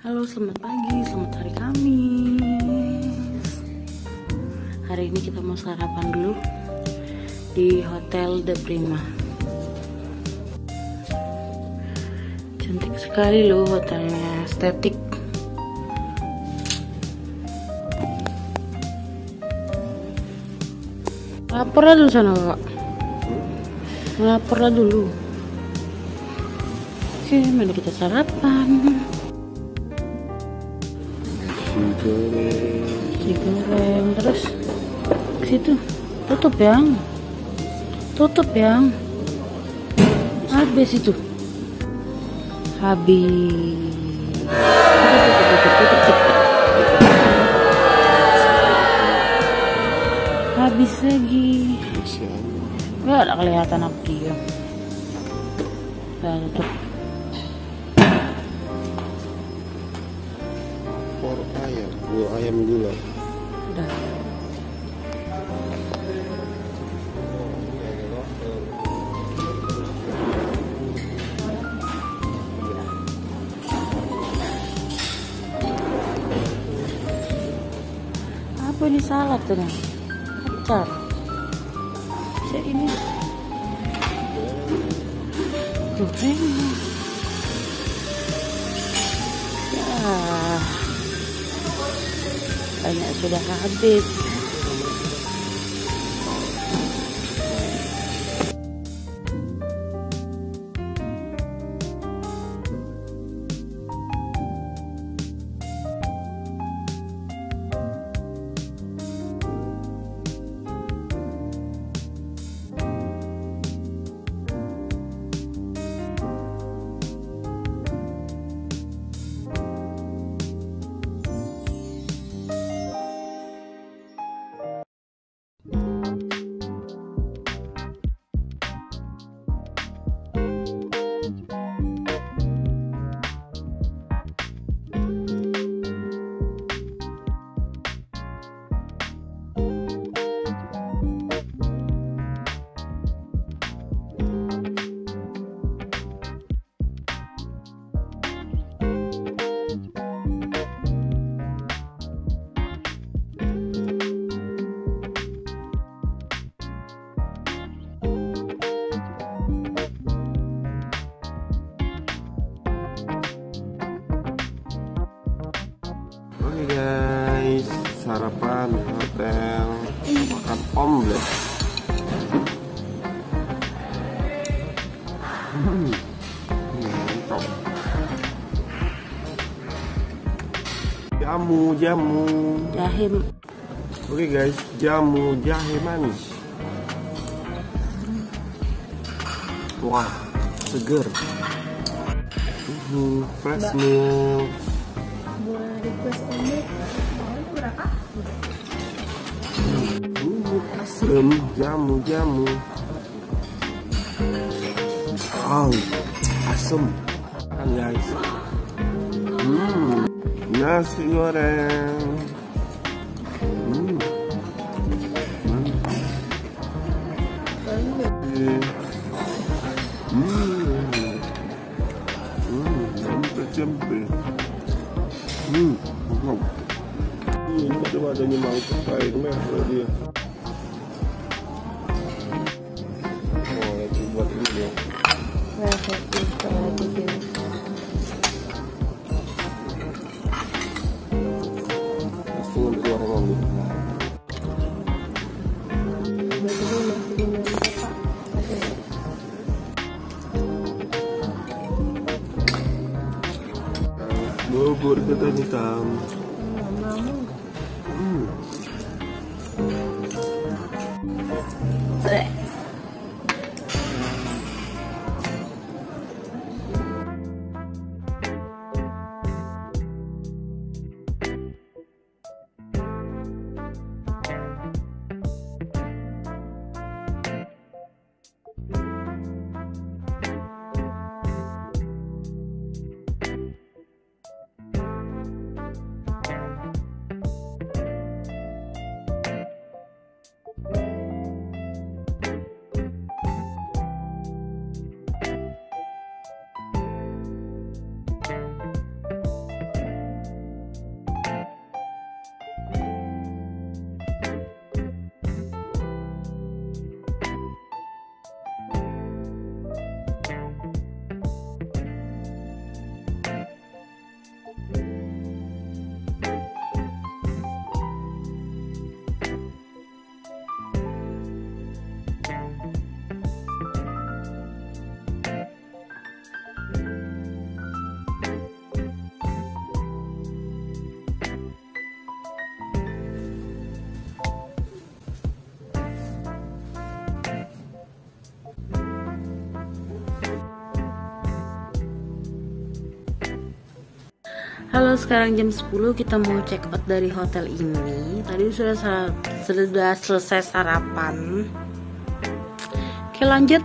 Halo, selamat pagi, selamat hari Kamis. Hari ini kita mau sarapan dulu di Hotel The Prima. Cantik sekali loh hotelnya, estetik. Lapor dulu sana kak. Lapor dulu. Oke, mari kita sarapan. Nasi goreng, terus ke situ. Tutup yang. Habis itu. Habis. Tutup. Habis lagi. Nggak ada kelihatan aku dia. Nah, tutup. Ayam gula. Udah. Apa ini salad tuh kan? Acar. Ini goreng. Ya. Banyak sudah habis. Oke guys, sarapan hotel, makan omelet. Mantap. Jamu. Jahe. Oke guys, jamu jahe manis. Wah, seger. Fresh milk. Boleh request omelet. Mau berapa? Asem, jamu. Oh, asem. Makan guys. Nasi goreng. Mantap. Cempe. Ini ada adanya mangkuk air merah dia. Oh, lagi buat ini ya. Langsung keluar ngomong. Bubur ketan hitam. Halo, sekarang jam 10 kita mau check out dari hotel ini. Tadi sudah selesai sarapan. Oke, lanjut.